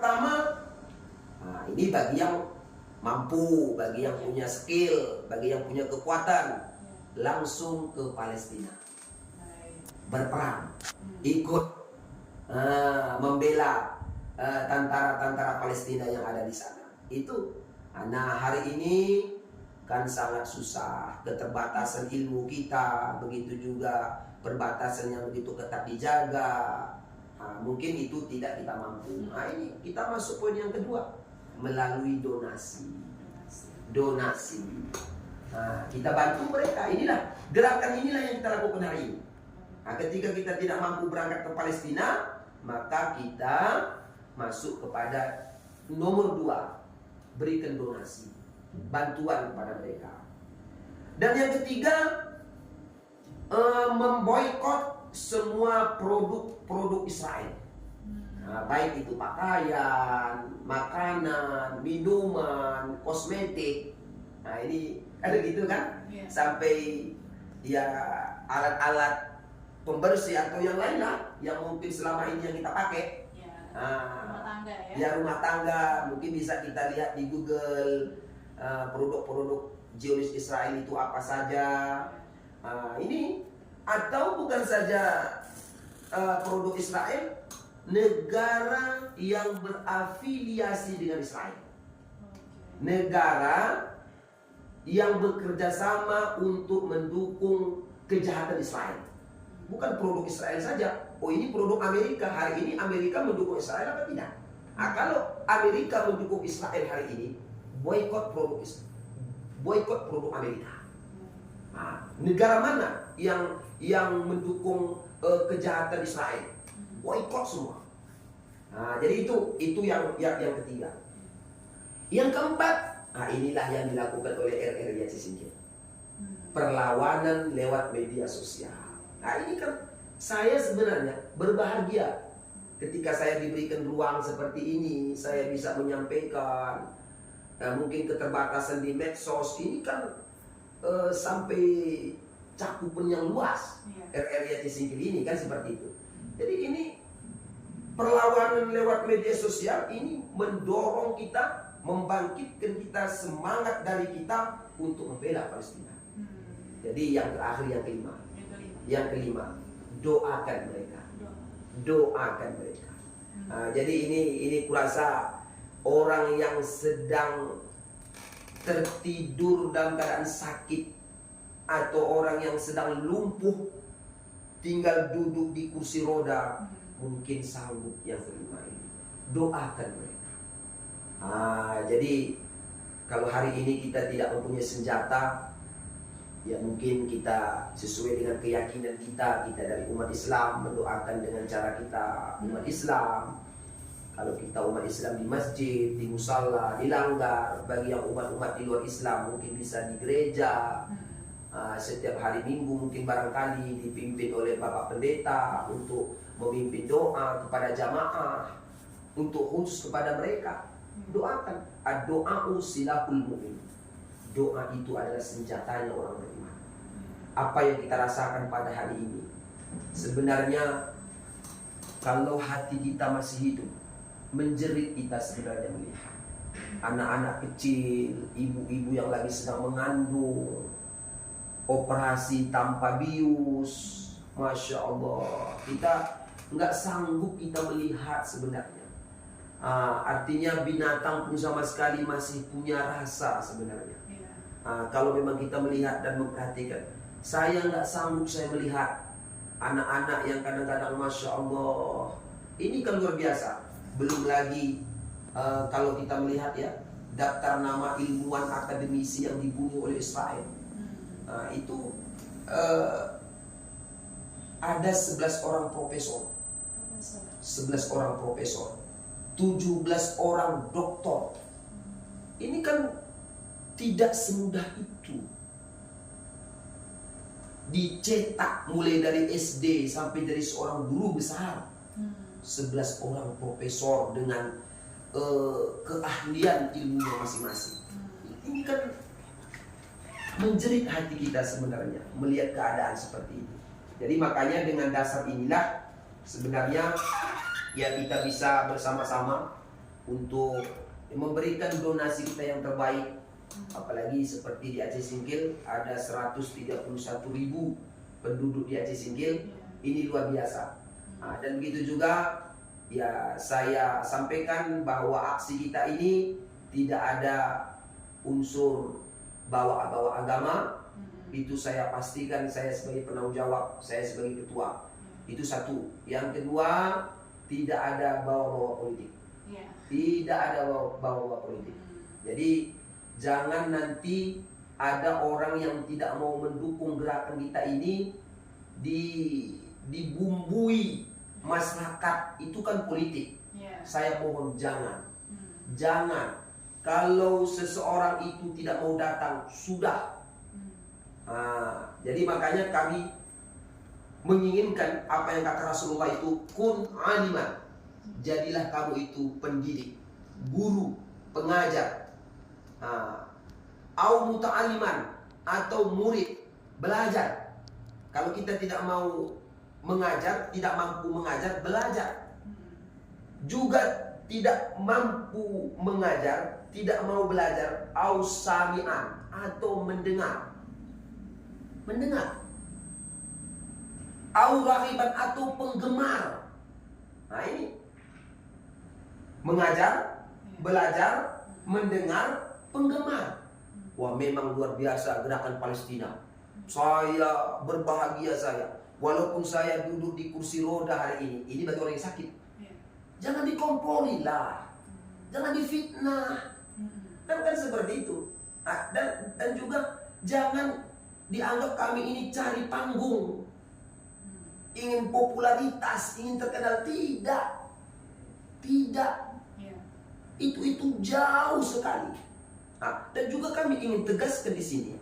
pertama, nah, ini bagi yang mampu, bagi yang punya skill, bagi yang punya kekuatan, langsung ke Palestina, berperang, ikut membela tentara-tentara Palestina yang ada di sana. Itu, nah hari ini kan sangat susah, keterbatasan ilmu kita, begitu juga perbatasan yang begitu ketat dijaga. Nah, mungkin itu tidak kita mampu. Nah ini kita masuk poin yang kedua, melalui donasi. Nah, kita bantu mereka. Inilah gerakan inilah yang kita lakukan hari ini. Nah, ketika kita tidak mampu berangkat ke Palestina, maka kita masuk kepada nomor 2, berikan donasi, bantuan kepada mereka. Dan yang ketiga, memboikot semua produk Israel. Nah, baik itu pakaian, makanan, minuman, kosmetik. Nah ini ada gitu kan, sampai ya alat-alat pembersih atau yang lain lah, yang mungkin selama ini yang kita pakai. Rumah tangga ya. Ya rumah tangga, mungkin bisa kita lihat di Google produk-produk Zionis Israel itu apa saja. Ini atau bukan saja produk Israel, negara yang berafiliasi dengan Israel, negara yang bekerja sama untuk mendukung kejahatan Israel. Bukan produk Israel saja. Oh ini produk Amerika. Hari ini Amerika mendukung Israel apa tidak? Nah, kalau Amerika mendukung Israel hari ini, boikot produk Israel, boikot produk Amerika. Nah, negara mana yang mendukung kejahatan Israel? Boikot semua. Nah, jadi itu yang ketiga. Yang keempat, nah inilah yang dilakukan oleh RRI Aceh Singkil. Perlawanan lewat media sosial. Nah ini kan saya sebenarnya berbahagia ketika saya diberikan ruang seperti ini. Saya bisa menyampaikan mungkin keterbatasan di medsos ini kan sampai cakupan yang luas. RRI Aceh Singkil ini kan seperti itu. Jadi ini perlawanan lewat media sosial ini mendorong kita, membangkitkan kita, semangat dari kita untuk membela Palestina. Jadi yang terakhir, yang kelima, doakan mereka. Doakan mereka. Nah, jadi ini kurasa orang yang sedang tertidur dalam keadaan sakit, atau orang yang sedang lumpuh tinggal duduk di kursi roda, mungkin sanggup yang kelima ini. Doakan mereka. Jadi kalau hari ini kita tidak mempunyai senjata, ya mungkin kita sesuai dengan keyakinan kita dari umat Islam, mendoakan dengan cara kita umat Islam. Kalau kita umat Islam di masjid, di musala, di langgar. Bagi yang umat-umat di luar Islam mungkin bisa di gereja. Setiap hari Minggu mungkin barangkali dipimpin oleh Bapak Pendeta untuk memimpin doa kepada jamaah, untuk khusus kepada mereka. Doakan. Ad-doa'u silahul mu'min. Doa itu adalah senjatanya orang beriman. Apa yang kita rasakan pada hari ini, sebenarnya kalau hati kita masih hidup, menjerit kita sebenarnya melihat anak-anak kecil, ibu-ibu yang lagi sedang mengandung, operasi tanpa bius. Masya Allah, kita nggak sanggup kita melihat sebenarnya. Artinya binatang pun sama sekali masih punya rasa sebenarnya. Kalau memang kita melihat dan memperhatikan, saya nggak sanggup saya melihat anak-anak yang kadang-kadang Masya Allah, ini kan luar biasa. Belum lagi kalau kita melihat ya, daftar nama ilmuwan akademisi yang dibunuh oleh Israel. Itu ada 11 orang profesor, 11 orang profesor, 17 orang doktor. Ini kan tidak semudah itu dicetak mulai dari SD sampai dari seorang guru besar. 11 orang profesor dengan keahlian ilmunya masing-masing. Ini kan menjerit hati kita sebenarnya melihat keadaan seperti ini. Jadi makanya dengan dasar inilah sebenarnya ya kita bisa bersama-sama untuk memberikan donasi kita yang terbaik. Apalagi seperti di Aceh Singkil ada 131.000 penduduk di Aceh Singkil. Ini luar biasa. Nah, dan begitu juga ya saya sampaikan bahwa aksi kita ini tidak ada unsur bawa-bawa agama. Itu saya pastikan, saya sebagai penanggung jawab, saya sebagai ketua. Itu satu. Yang kedua, tidak ada bawa-bawa politik. Tidak ada bawa-bawa politik. Jadi jangan nanti ada orang yang tidak mau mendukung gerakan kita ini dibumbui masyarakat, itu kan politik. Saya mohon jangan. Jangan. Kalau seseorang itu tidak mau datang, sudah. Jadi makanya kami menginginkan apa yang kata Rasulullah itu, kun aliman. Jadilah kamu itu pendidik, guru, pengajar. Au muta'aliman, atau murid, belajar. Kalau kita tidak mau mengajar, tidak mampu mengajar, belajar. Juga tidak mampu mengajar, tidak mau belajar, au sami'an, atau mendengar. Mendengar. Au rahiban, atau penggemar. Nah ini mengajar, belajar, mendengar, penggemar. Wah, memang luar biasa gerakan Palestina. Saya berbahagia saya. Walaupun saya duduk di kursi roda hari ini bagi orang yang sakit. Jangan dikompori lah. Jangan difitnah. Kan seperti itu. Dan juga jangan dianggap kami ini cari panggung. Ingin popularitas, ingin terkenal. Tidak. Tidak. Itu jauh sekali. Dan juga kami ingin tegaskan di sini,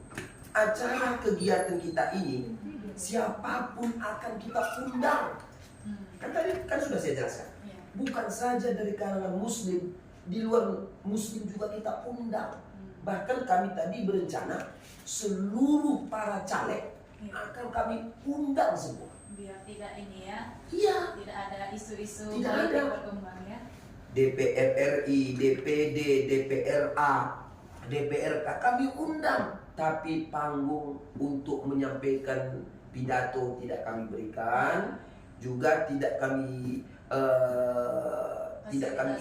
acara kegiatan kita ini siapapun akan kita undang. Kan tadi sudah saya jelaskan. Bukan saja dari kalangan muslim, di luar muslim juga kita undang. Bahkan kami tadi berencana seluruh para caleg akan kami undang semua. Biar tidak ini ya. Iya. Tidak ada isu-isu Tidak politik ada. berkembang ya. DPR RI, DPD, DPRA, DPRK kami undang, tapi panggung untuk menyampaikan pidato tidak kami berikan, juga tidak kami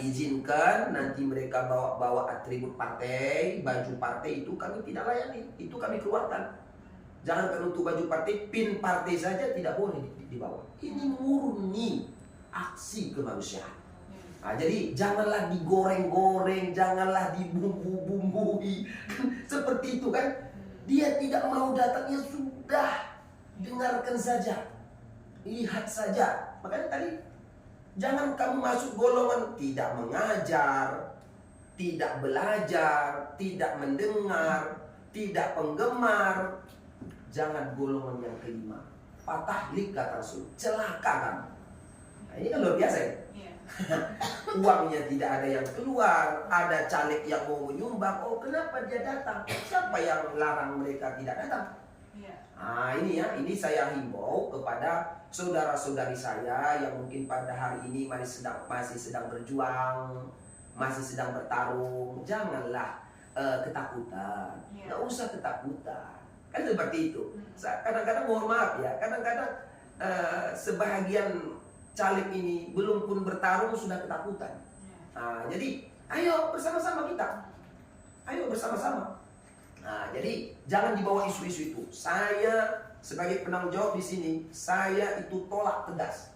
izinkan. Nanti mereka bawa atribut partai, baju partai, itu kami tidak layani, itu kami keluarkan. Jangankan untuk baju partai, pin partai saja tidak boleh dibawa. Ini murni aksi kemanusiaan. Jadi janganlah digoreng-goreng, janganlah dibumbu-bumbui. Seperti itu kan. Dia tidak mau datang, ya sudah, dengarkan saja, lihat saja. Makanya tadi jangan kamu masuk golongan tidak mengajar, tidak belajar, tidak mendengar, tidak penggemar. Jangan golongan yang kelima, patahlik kata Rasul, celaka kamu. Nah, ini kan luar biasa ya. Uangnya tidak ada yang keluar, ada caleg yang mau menyumbang. Oh, kenapa dia datang? Siapa yang larang mereka tidak datang? Ini saya himbau kepada saudara-saudari saya yang mungkin pada hari ini masih sedang berjuang, masih sedang bertarung. Janganlah ketakutan. Nggak usah ketakutan. Kan seperti itu. Kadang-kadang mohon maaf ya, kadang-kadang sebahagian caleg ini belum pun bertarung sudah ketakutan. Jadi ayo bersama-sama kita. Ayo bersama-sama. Jadi jangan dibawa isu-isu itu. Saya sebagai penanggung jawab di sini, saya itu tolak tegas.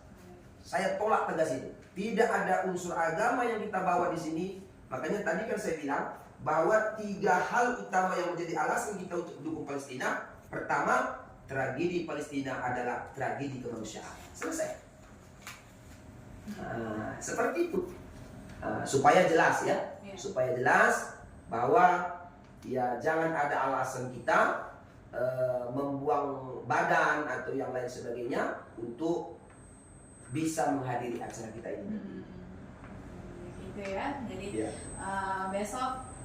Saya tolak tegas itu. Tidak ada unsur agama yang kita bawa di sini. Makanya tadi kan saya bilang bahwa 3 hal utama yang menjadi alasan kita untuk mendukung Palestina. Pertama, tragedi Palestina adalah tragedi kemanusiaan. Selesai. Seperti itu. Supaya jelas ya. Supaya jelas bahwa ya jangan ada alasan kita membuang badan atau yang lain sebagainya untuk bisa menghadiri acara kita ini. Gitu ya. Jadi Ya.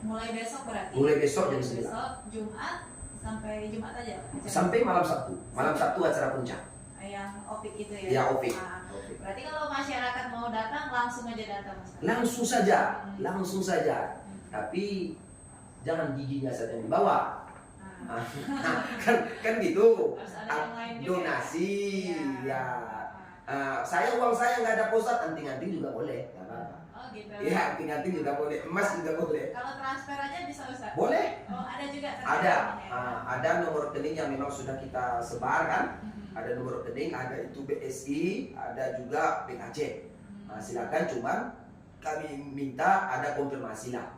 mulai besok berarti. Mulai besok jam 9. Besok Jumat sampai Jumat aja. Sampai malam Sabtu. Malam Sabtu acara puncak. yang opik itu ya? Ya, opik. Nah, Opik. berarti kalau masyarakat mau datang langsung aja datang Mas? Langsung saja, langsung saja. Tapi jangan giginya saja yang dibawa. Nah, kan gitu. harus ada yang lain juga. Donasi, ya. Nah. Saya uang saya nggak ada pusat, anting-anting juga boleh. Nggak apa-apa. Oh gitu. Iya, anting-anting juga boleh, emas juga boleh. Kalau transfer aja bisa Ustaz? Boleh. Oh ada juga Ada, transfernya. ada nomor rekening yang memang sudah kita sebar kan. Mhm. Ada nomor rekening, ada itu BSI, ada juga Bank Aceh. Nah, silakan, cuman kami minta ada konfirmasi lah.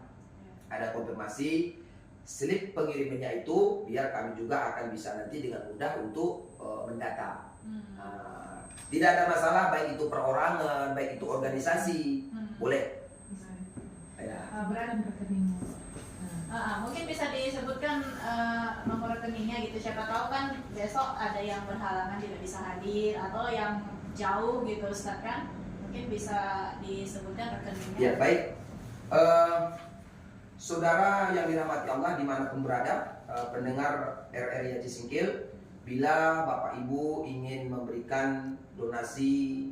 Ada konfirmasi slip pengirimannya itu, biar kami juga akan bisa nanti dengan mudah untuk mendata. Nah, tidak ada masalah baik itu perorangan, baik itu organisasi, boleh. Ya. Mungkin bisa disebutkan nomor rekeningnya gitu. Siapa tahu kan besok ada yang berhalangan tidak bisa hadir atau yang jauh gitu Ustaz kan. Mungkin bisa disebutkan rekeningnya. Ya, baik. Saudara yang dirahmati Allah dimanapun berada, pendengar RRI Aceh Singkil, bila Bapak Ibu ingin memberikan donasi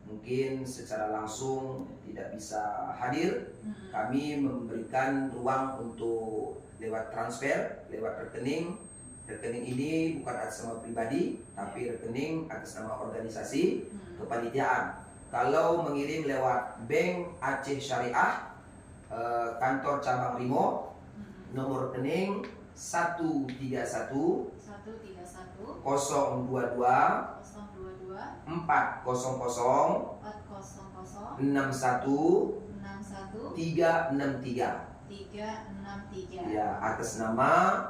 mungkin secara langsung tidak bisa hadir, kami memberikan ruang untuk lewat transfer, lewat rekening. Rekening ini bukan atas nama pribadi, tapi rekening atas nama organisasi kepanitiaan. Kalau mengirim lewat Bank Aceh Syariah, kantor cabang Rimo, nomor rekening 131 131 022 022 400 400 61 61 363. 363. Ya, atas nama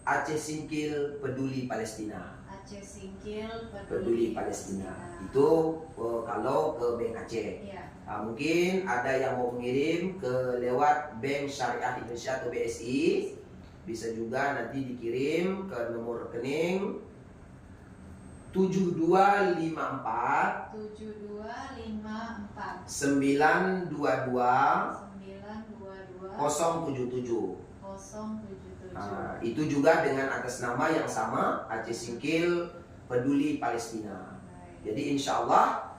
Aceh Singkil Peduli Palestina. Aceh Singkil Peduli Palestina. Itu kalau ke Bank Aceh. Iya. Nah, mungkin ada yang mau mengirim ke lewat Bank Syariah Indonesia atau BSI, bisa juga nanti dikirim ke nomor rekening 7254 7254 922 922 077. 077. Nah, itu juga dengan atas nama yang sama, Aceh Singkil Peduli Palestina. Jadi insya Allah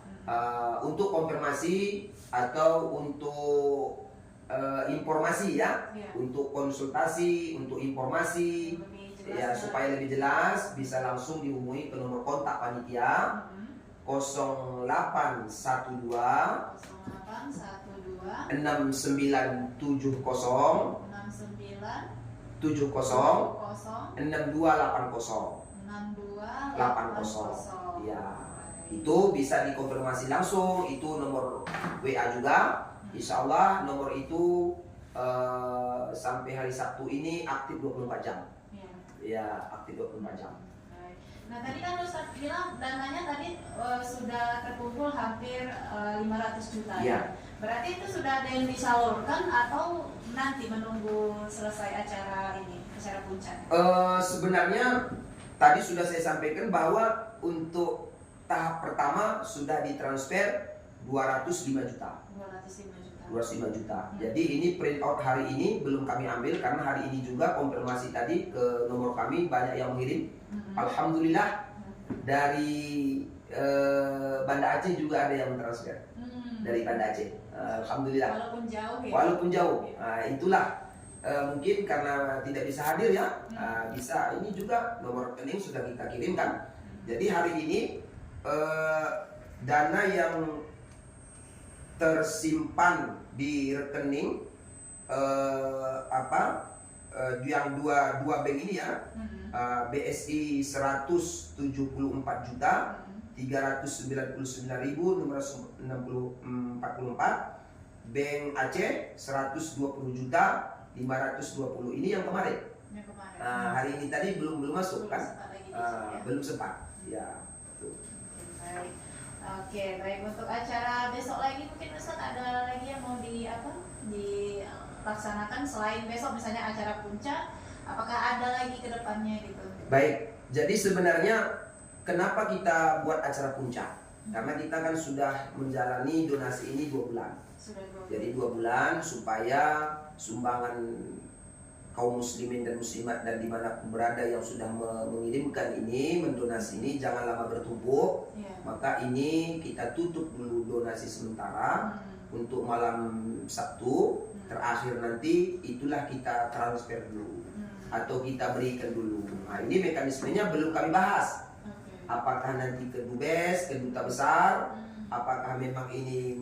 untuk konfirmasi atau untuk informasi ya, Iya. untuk konsultasi, untuk informasi, Lebih jelas ya supaya lebih jelas bisa langsung dihubungi ke nomor kontak panitia 0812 0812 6970 69 70 0 6280. 6280. Ya, itu bisa dikonfirmasi langsung, itu nomor WA juga. Insya Allah nomor itu sampai hari Sabtu ini aktif 24 jam. Iya. Ya, aktif 24 jam. Baik. Nah tadi kan Ustaz bilang dananya tadi sudah terkumpul hampir 500 juta. Iya. Berarti itu sudah ada yang disalurkan atau nanti menunggu selesai acara ini, acara puncak? Sebenarnya tadi sudah saya sampaikan bahwa untuk tahap pertama sudah ditransfer 205 juta. 205 juta. 205 juta. Jadi ini print out hari ini belum kami ambil karena hari ini juga konfirmasi tadi ke nomor kami banyak yang mengirim. Alhamdulillah dari Banda Aceh juga ada yang transfer dari Banda Aceh. Alhamdulillah. Walaupun jauh ya. Walaupun jauh. Nah, itulah mungkin karena tidak bisa hadir ya. Bisa ini juga nomor rekening sudah kita kirimkan. Jadi hari ini dana yang tersimpan di rekening yang dua bank ini ya, BSI 174 juta 399.644, Bank Aceh 120 juta 520. Ini yang kemarin. Yang kemarin. Hari ini tadi belum masuk Belum kan? sempat lagi di sini, ya. Belum sempat. Ya. Tuh. Baik. Oke, baik, untuk acara besok lagi mungkin Ustaz ada lagi yang mau dilaksanakan selain besok misalnya acara puncak, apakah ada lagi ke depannya gitu? Baik. Jadi sebenarnya kenapa kita buat acara puncak? Karena kita kan sudah menjalani donasi ini 2 bulan. Sudah 2 Jadi 2 bulan supaya sumbangan kaum muslimin dan muslimat dan dimanapun berada yang sudah mengirimkan ini, mendonasi ini, jangan lama bertumpuk. Maka ini kita tutup dulu donasi sementara untuk malam Sabtu. Terakhir nanti itulah kita transfer dulu atau kita berikan dulu. Nah, ini mekanismenya belum kami bahas. Apakah nanti ke Dubes, ke Duta Besar, apakah memang ini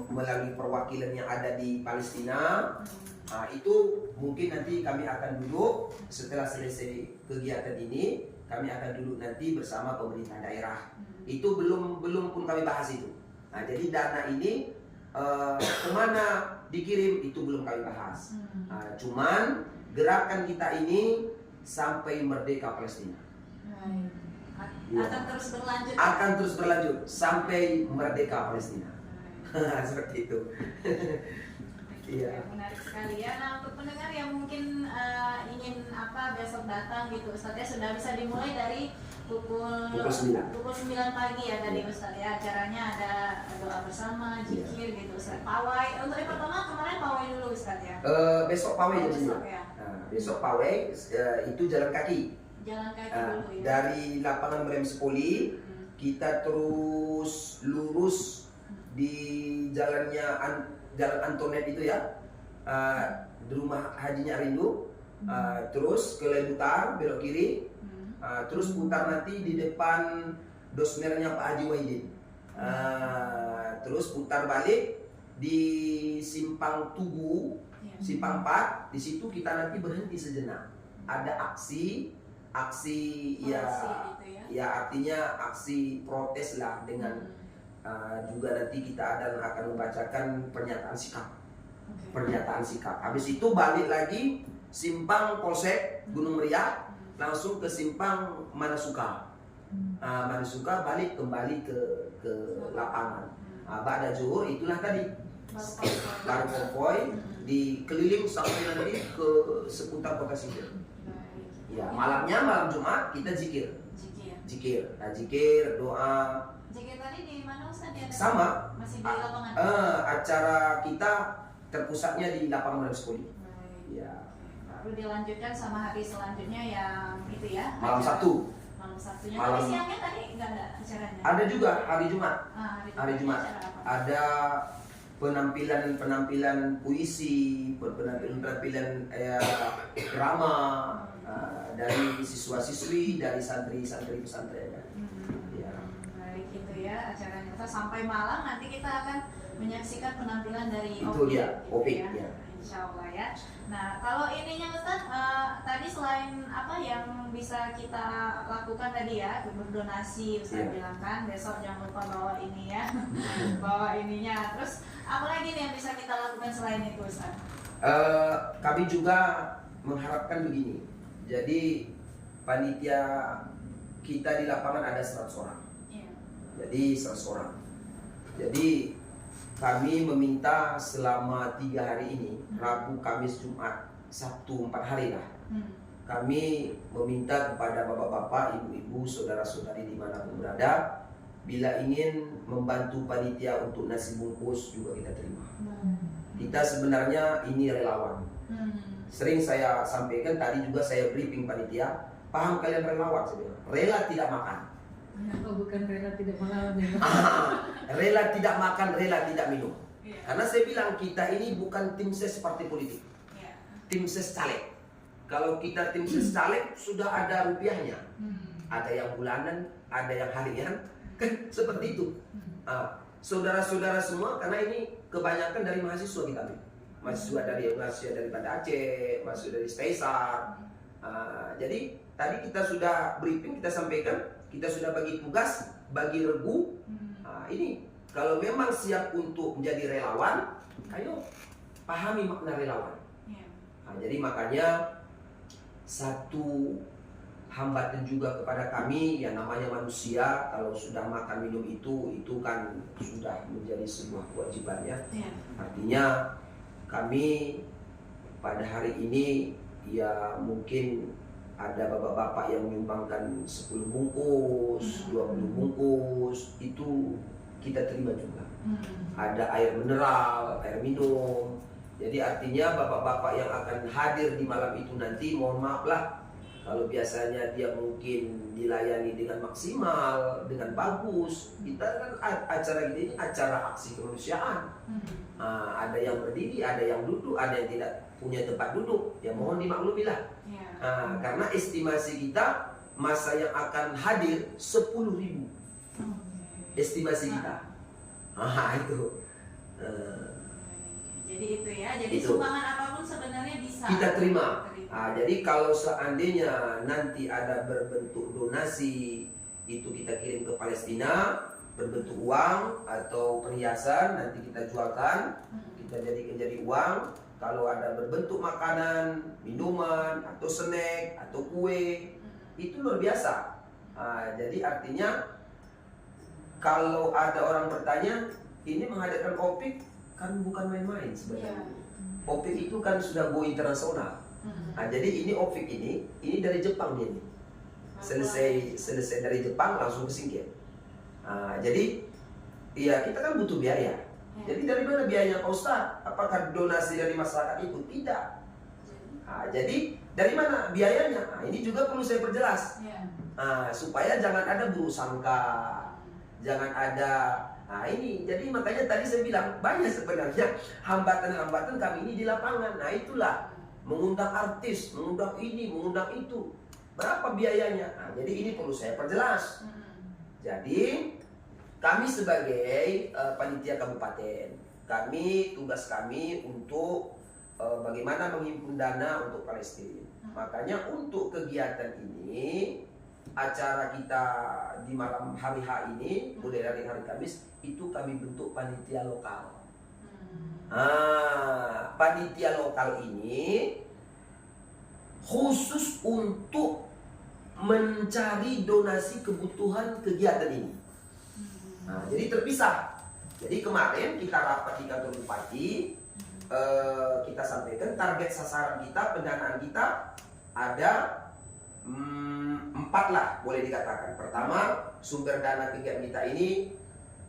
melalui perwakilan yang ada di Palestina. Nah, itu mungkin nanti kami akan duduk setelah selesai kegiatan ini, kami akan duduk nanti bersama pemerintah daerah. Itu belum pun kami bahas itu. Nah, jadi dana ini kemana dikirim itu belum kami bahas. Nah, cuman gerakan kita ini sampai merdeka Palestina. Akan terus berlanjut. Akan terus berlanjut sampai merdeka Palestina. Seperti itu. Iya. Menarik sekali ya. Nah, untuk pendengar yang mungkin ingin besok datang gitu, Ustaz ya, sudah bisa dimulai dari pukul 9 pagi ya tadi Ustaz ya. Acaranya ada doa bersama, zikir gitu Ustaz. Pawai. Untuk yang pertama kemarin pawai dulu Ustaz ya. Besok pawai jam 9. Ya. Nah, besok pawai itu jalan kaki. Jalan kaki dulu ya. Dari lapangan Meriam Sepoli kita terus lurus di jalannya Jalan Antonet itu ya, di rumah Hajinya Rindu, terus ke Lebutar belok kiri, terus putar nanti di depan dosmernya Pak Haji Wahidin, terus putar balik di Simpang Tugu, Simpang 4, di situ kita nanti berhenti sejenak. Ada aksi ya, ya artinya aksi protes lah dengan juga nanti kita akan membacakan pernyataan sikap. Pernyataan sikap. Habis itu balik lagi Simpang Polsek Gunung Meriah langsung ke Simpang Manasuka. Manasuka balik kembali ke lapangan. Ba'da zuhur itulah tadi. Baru konvoy dikeliling sampai nanti ke seputar kota sipil. Ya, malamnya malam Jumat kita zikir. Nah, zikir, doa. Zikir tadi di mana Ustaz? Sama. Masih di lapangan. Acara kita terpusatnya di lapangan Meriam Sepoli. Ya. Lalu dilanjutkan sama hari selanjutnya yang itu ya. Malam Sabtu. Malam Sabtunya. Tapi siangnya tadi nggak ada acaranya. Ada juga hari Jumat. Hari Jumat. Ada penampilan puisi, penampilan drama dari siswa-siswi, dari santri-santri pesantren. Ya. Baik itu ya acaranya kita sampai malam nanti kita akan menyaksikan penampilan dari Opik ya. Ya. Insya Allah ya. Nah kalau ininya Ustaz, tadi selain apa yang bisa kita lakukan tadi ya, berdonasi Ustaz bilang kan, besok jangan lupa bawa ini ya, bawa ininya. Terus apa lagi nih yang bisa kita lakukan selain itu Ustaz? Kami juga mengharapkan begini. Jadi panitia kita di lapangan ada 100 orang. Jadi 100 orang. Jadi kami meminta selama 3 hari ini, Rabu, Kamis, Jumat, Sabtu, 4 hari lah. Kami meminta kepada bapak-bapak, ibu-ibu, saudara-saudari dimanapun berada, bila ingin membantu panitia untuk nasi bungkus juga kita terima. Kita sebenarnya ini relawan. Sering saya sampaikan, tadi juga saya briefing panitia, paham kalian relawan? Saya bilang, rela tidak makan. Oh, bukan rela tidak makan ya. Rela tidak makan, rela tidak minum. Karena saya bilang kita ini bukan tim ses partai politik, tim ses caleg. Kalau kita tim ses caleg sudah ada rupiahnya, ada yang bulanan, ada yang harian, kan seperti itu. Saudara-saudara semua, karena ini kebanyakan dari mahasiswa kita, mahasiswa dari Banda Aceh, mahasiswa dari Spesar. Jadi tadi kita sudah briefing, kita sampaikan. Kita sudah bagi tugas, bagi regu. Ini kalau memang siap untuk menjadi relawan, ayo pahami makna relawan. Jadi makanya satu hambatan juga kepada kami yang namanya manusia, kalau sudah makan minum itu kan sudah menjadi sebuah kewajibannya. Artinya kami pada hari ini ya mungkin ada bapak-bapak yang menyumbangkan 10 bungkus, 20 bungkus, itu kita terima juga. Ada air mineral, air minum, Jadi artinya bapak-bapak yang akan hadir di malam itu nanti, mohon maaf lah kalau biasanya dia mungkin dilayani dengan maksimal, dengan bagus. Kita kan acara ini acara aksi kemanusiaan. Ada yang berdiri, ada yang duduk, ada yang tidak punya tempat duduk. Ya mohon dimaklumi lah. Karena estimasi kita masa yang akan hadir 10.000. Estimasi kita. Itu. Jadi itu ya. Jadi Itu. sumbangan apapun sebenarnya bisa Kita terima. Jadi kalau seandainya nanti ada berbentuk donasi, itu kita kirim ke Palestina berbentuk uang atau perhiasan, nanti kita jualkan, kita jadikan jadi uang. Kalau ada berbentuk makanan, minuman, atau snack, atau kue, itu luar biasa. Jadi artinya kalau ada orang bertanya, ini menghadirkan Opik kan bukan main-main sebenarnya. Opik itu kan sudah go internasional. Jadi ini Opik ini dari Jepang dia nih. Selesai dari Jepang langsung ke Singkil. Jadi ya kita kan butuh biaya. Jadi dari mana biayanya Pak Ustadz? Apakah donasi dari masyarakat itu? Tidak. Jadi dari mana biayanya? Ini juga perlu saya perjelas. Supaya jangan ada buruk sangka, jangan ada. Ini jadi makanya tadi saya bilang banyak sebenarnya hambatan-hambatan kami ini di lapangan. Itulah mengundang artis, mengundang ini, mengundang itu. Berapa biayanya? Jadi ini perlu saya perjelas. Jadi kami sebagai panitia kabupaten, tugas kami untuk bagaimana menghimpun dana untuk Palestina. Makanya untuk kegiatan ini, acara kita di malam hari H ini, mulai dari hari Kamis, itu kami bentuk panitia lokal. Panitia lokal ini khusus untuk mencari donasi kebutuhan kegiatan ini. Jadi terpisah. Jadi kemarin kita rapat di kantor bupati, kita sampaikan target sasaran kita, pendanaan kita ada 4 lah boleh dikatakan. Pertama, sumber dana kegiatan kita ini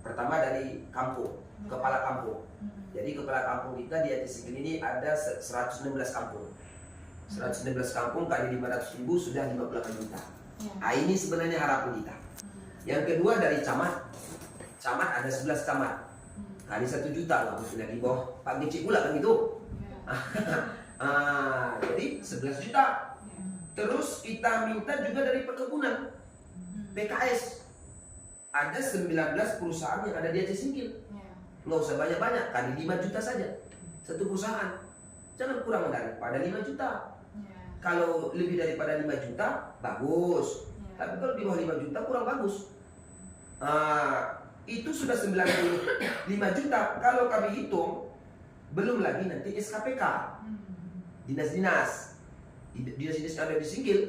pertama dari kampung, kepala kampung. Jadi kepala kampung kita di Aceh Singkil ini ada 116 kampung. 116 kampung kali 500.000 sudah 58 juta. Ini sebenarnya harapan kita. Yang kedua dari camat. Camat ada 11 camat. Kali 1 juta lah mungkin di bawah Pak Geci pula kan gitu. Jadi 11 juta. Terus kita minta juga dari perkebunan. PKS. Ada 19 perusahaan yang ada di Aceh Singkil. Nggak usah banyak-banyak, kali 5 juta saja. Satu perusahaan. Jangan kurang daripada 5 juta. Kalau lebih daripada 5 juta, bagus. Tapi kalau di bawah 5 juta kurang bagus. Itu sudah 95 juta. Kalau kami hitung, belum lagi nanti SKPK. Dinas-dinas yang ada di Singkil.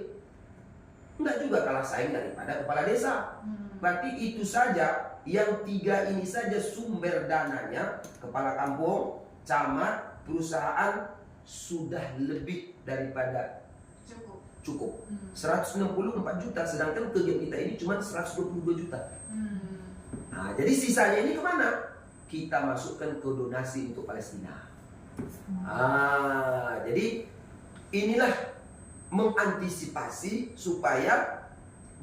Enggak juga kalah saing daripada kepala desa. Berarti itu saja, yang 3 ini saja sumber dananya, kepala kampung, camat, perusahaan, sudah lebih daripada cukup. 164 juta, sedangkan kegiatan kita ini cuma 122 juta. Jadi sisanya ini kemana? Kita masukkan ke donasi untuk Palestina. Jadi inilah mengantisipasi supaya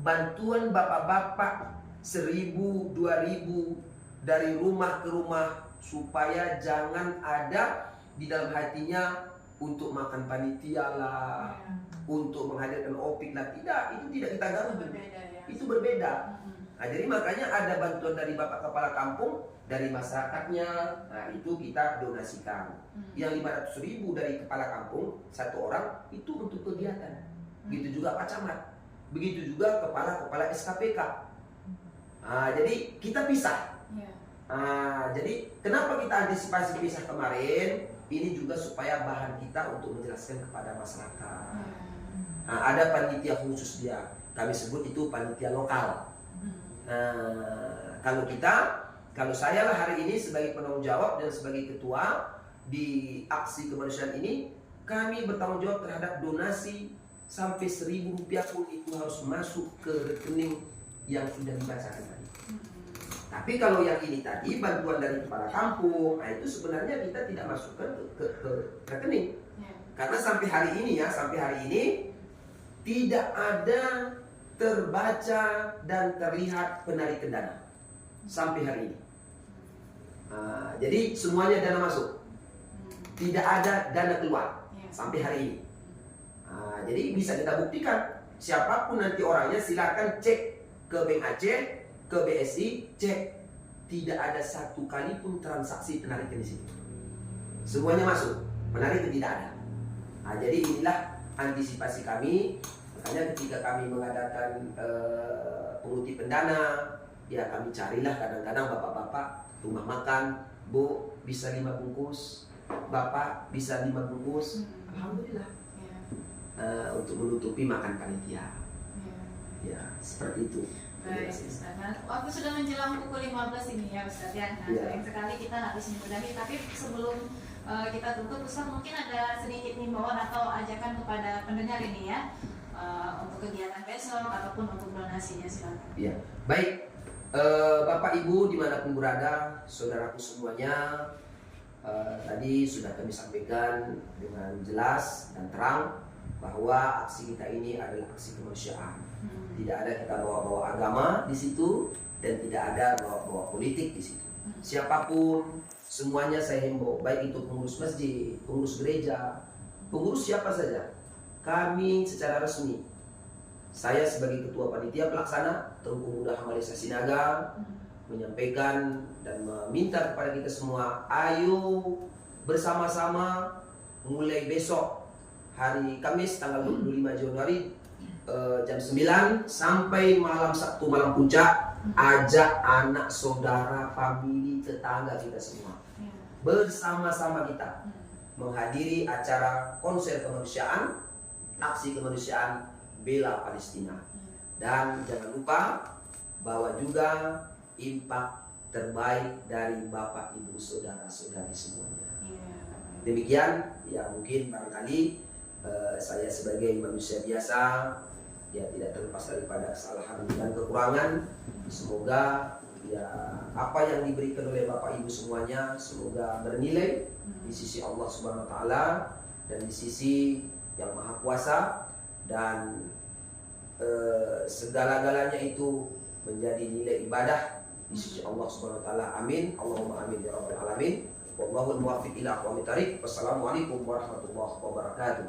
bantuan bapak-bapak 1.000, 2.000 dari rumah ke rumah, supaya jangan ada di dalam hatinya untuk makan panitia lah, untuk menghadirkan Opik lah. Tidak, itu tidak kita ganggu. Itu berbeda. Jadi makanya ada bantuan dari bapak kepala kampung, dari masyarakatnya, itu kita donasikan. Yang 500.000 dari kepala kampung, 1 orang, itu untuk kegiatan. Begitu juga Pak Camat, begitu juga kepala SKPK. Jadi kita pisah. Jadi kenapa kita antisipasi pisah kemarin? Ini juga supaya bahan kita untuk menjelaskan kepada masyarakat. Ada panitia khusus dia, kami sebut itu panitia lokal. Kalau saya lah hari ini sebagai penanggung jawab dan sebagai ketua di aksi kemanusiaan ini, kami bertanggung jawab terhadap donasi sampai 1.000 rupiah pun itu harus masuk ke rekening yang sudah dibacakan tadi. Tapi kalau yang ini tadi bantuan dari kepala kampung, nah itu sebenarnya kita tidak masukkan ke rekening. Ya. Karena sampai hari ini tidak ada terbaca dan terlihat penarikan dana sampai hari ini. Jadi semuanya dana masuk, tidak ada dana keluar Ya. sampai hari ini. Jadi bisa kita buktikan, siapapun nanti orangnya silakan cek ke Bank Aceh, ke BSI, cek, tidak ada satu kali pun transaksi penarikan di situ. Semuanya masuk, penarikan tidak ada. Jadi inilah antisipasi kami. Makanya ketika kami mengadakan pengutipan dana, ya kami carilah kadang-kadang bapak-bapak rumah makan, Bu bisa 5 bungkus, Bapak bisa 5 bungkus, alhamdulillah. Ya. Untuk menutupi makan panitia. Ya. Ya, seperti itu. Baik, Ustaz. Nah, waktu sudah menjelang pukul 15 ini ya Ustaz ya. Nah, Iya. sayang sekali kita harus menyudahi. Tapi sebelum kita tutup, Ustaz mungkin ada sedikit himbauan atau ajakan kepada pendengar ini ya, untuk kegiatan besok ataupun untuk donasinya, silakan. Iya, baik. Bapak Ibu dimanapun berada, saudaraku semuanya, tadi sudah kami sampaikan dengan jelas dan terang bahwa aksi kita ini adalah aksi kemanusiaan. Tidak ada kita bawa-bawa agama di situ dan tidak ada bawa-bawa politik di situ. Siapapun, semuanya saya himbau, baik itu pengurus masjid, pengurus gereja, pengurus siapa saja. Kami secara resmi, saya sebagai ketua panitia pelaksana Tengku Muda Malaysia Sinaga menyampaikan dan meminta kepada kita semua, ayo bersama-sama mulai besok hari Kamis tanggal 25 Januari jam 9 sampai malam Sabtu malam puncak, ajak anak saudara, famili, tetangga kita semua bersama-sama kita menghadiri acara konser kemanusiaan, aksi kemanusiaan bela Palestina. Dan jangan lupa bawa juga impak terbaik dari Bapak Ibu saudara-saudari semuanya. Demikian ya, mungkin barangkali saya sebagai manusia biasa ya tidak terlepas daripada kesalahan dan kekurangan. Semoga ya apa yang diberikan oleh Bapak Ibu semuanya semoga bernilai di sisi Allah Subhanahu wa taala dan di sisi Yang Maha Kuasa, dan segala-galanya itu menjadi nilai ibadah di sisi Allah Subhanahu wa taala. Amin. Allahumma amin ya rabbal alamin. Wallahul muwaffiq ila aqwamit thariq. Wassalamualaikum warahmatullahi wabarakatuh.